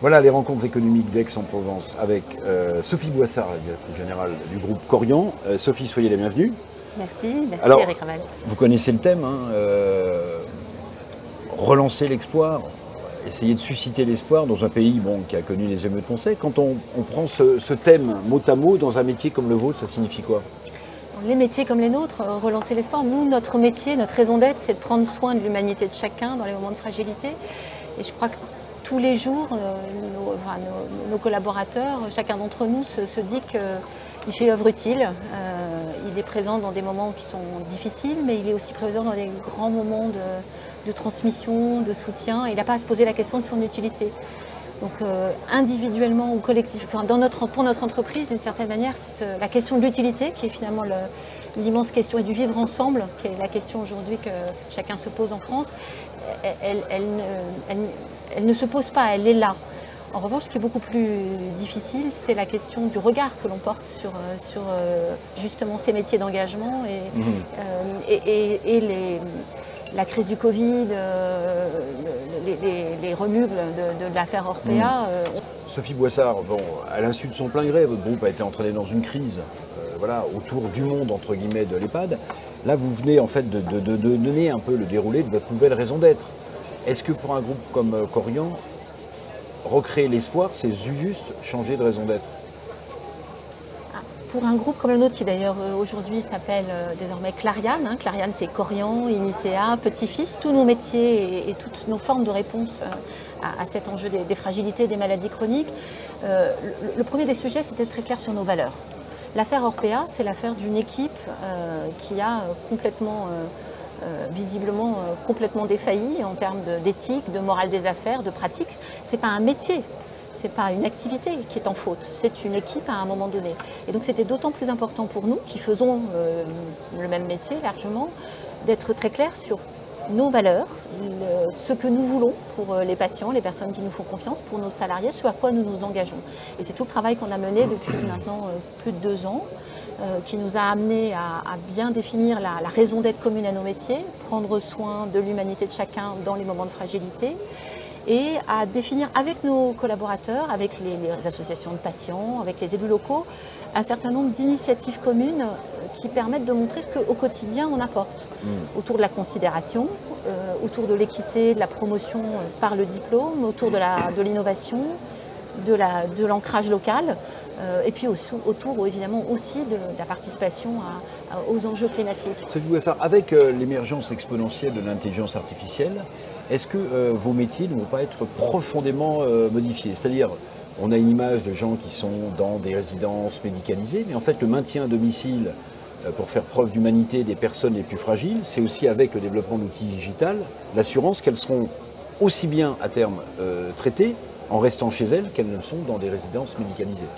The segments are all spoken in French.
Voilà les rencontres économiques d'Aix-en-Provence avec Sophie Boissard, la directrice générale du groupe Corian. Sophie, soyez la bienvenue. Merci Alors, Eric Raval. vous connaissez le thème, hein, relancer l'espoir, essayer de susciter l'espoir dans un pays qui a connu les émeutes qu'on sait. Quand on prend ce thème mot à mot dans un métier comme le vôtre, ça signifie quoi? Les métiers comme les nôtres, relancer l'espoir, nous, notre métier, notre raison d'être, c'est de prendre soin de l'humanité de chacun dans les moments de fragilité. Et je crois que tous les jours, nos collaborateurs, chacun d'entre nous se dit qu'il fait œuvre utile. Il est présent dans des moments qui sont difficiles, mais il est aussi présent dans des grands moments de transmission, de soutien. Il n'a pas à se poser la question de son utilité. Donc individuellement ou collectivement, pour notre entreprise, d'une certaine manière, c'est la question de l'utilité qui est finalement l'immense question, et du vivre ensemble, qui est la question aujourd'hui que chacun se pose en France. Elle ne se pose pas, elle est là. En revanche, ce qui est beaucoup plus difficile, c'est la question du regard que l'on porte sur justement ces métiers d'engagement et la crise du Covid, les remuques de l'affaire Orpea. Sophie Boissard, à l'insu de son plein gré, votre groupe a été entraîné dans une crise autour du monde, entre guillemets, de l'EHPAD. Là, vous venez en fait de donner un peu le déroulé de votre nouvelle raison d'être. Est-ce que pour un groupe comme Corian, recréer l'espoir, c'est juste changer de raison d'être? Pour un groupe comme le nôtre, qui d'ailleurs aujourd'hui s'appelle désormais Clariane, Clariane c'est Corian, Inicea, Petit-Fils, tous nos métiers et toutes nos formes de réponse à cet enjeu des fragilités, des maladies chroniques. Le premier des sujets, c'était très clair sur nos valeurs. L'affaire Orpea, c'est l'affaire d'une équipe qui a visiblement complètement défailli en termes d'éthique, de morale des affaires, de pratique. Ce n'est pas un métier. Ce n'est pas une activité qui est en faute, c'est une équipe à un moment donné. Et donc c'était d'autant plus important pour nous, qui faisons le même métier largement, d'être très clair sur nos valeurs, ce que nous voulons pour les patients, les personnes qui nous font confiance, pour nos salariés, ce à quoi nous nous engageons. Et c'est tout le travail qu'on a mené depuis maintenant plus de 2 ans, qui nous a amené à bien définir la raison d'être commune à nos métiers, prendre soin de l'humanité de chacun dans les moments de fragilité, et à définir avec nos collaborateurs, avec les associations de patients, avec les élus locaux, un certain nombre d'initiatives communes qui permettent de montrer ce qu'au quotidien on apporte. Autour de la considération, autour de l'équité, de la promotion par le diplôme, autour de l'innovation, de l'ancrage local, et puis autour évidemment aussi de la participation aux enjeux climatiques. Sophie Boissard, avec l'émergence exponentielle de l'intelligence artificielle, est-ce que vos métiers ne vont pas être profondément modifiés? C'est-à-dire, on a une image de gens qui sont dans des résidences médicalisées, mais en fait le maintien à domicile pour faire preuve d'humanité des personnes les plus fragiles, c'est aussi avec le développement d'outils digital, l'assurance qu'elles seront aussi bien à terme traitées en restant chez elles qu'elles ne le sont dans des résidences médicalisées.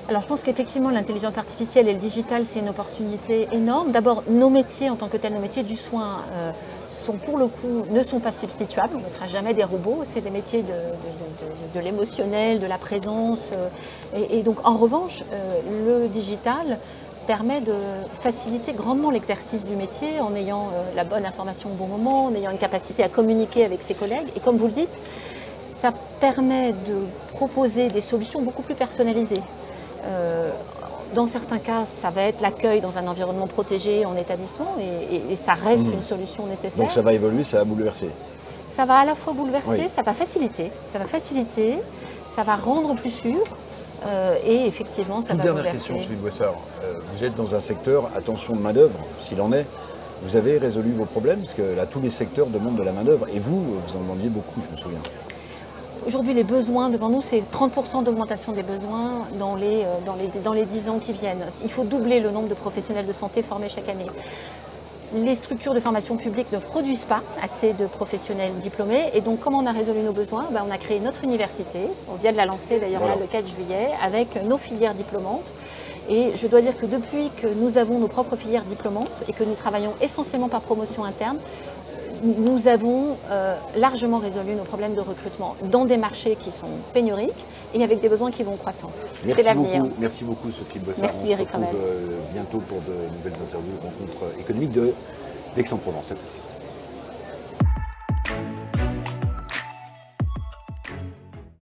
Alors je pense qu'effectivement l'intelligence artificielle et le digital, c'est une opportunité énorme. D'abord, nos métiers en tant que tels, nos métiers du soin, pour le coup, ne sont pas substituables. On ne mettra jamais des robots. C'est des métiers de l'émotionnel, de la présence. Et donc en revanche, le digital permet de faciliter grandement l'exercice du métier en ayant la bonne information au bon moment, en ayant une capacité à communiquer avec ses collègues. Et comme vous le dites, ça permet de proposer des solutions beaucoup plus personnalisées. Dans certains cas, ça va être l'accueil dans un environnement protégé en établissement et ça reste une solution nécessaire. Donc ça va évoluer, ça va bouleverser. Ça va à la fois bouleverser, oui. ça va faciliter, ça va rendre plus sûr et effectivement ça va bouleverser. Dernière question, Sophie Boissard. Vous êtes dans un secteur, attention de main-d'œuvre, s'il en est. Vous avez résolu vos problèmes, parce que là, tous les secteurs demandent de la main-d'œuvre. Et vous en demandiez beaucoup, je me souviens. Aujourd'hui, les besoins devant nous, c'est 30% d'augmentation des besoins dans les 10 ans qui viennent. Il faut doubler le nombre de professionnels de santé formés chaque année. Les structures de formation publique ne produisent pas assez de professionnels diplômés. Et donc, comment on a résolu nos besoins? On a créé notre université. On vient de la lancer d'ailleurs là le 4 juillet avec nos filières diplômantes. Et je dois dire que depuis que nous avons nos propres filières diplômantes et que nous travaillons essentiellement par promotion interne, nous avons largement résolu nos problèmes de recrutement dans des marchés qui sont pénuriques et avec des besoins qui vont croissant. Merci beaucoup, merci beaucoup Sophie Boissard. Merci Eric Raval. On se retrouve bientôt pour de nouvelles interviews, rencontres économiques d'Aix-en-Provence.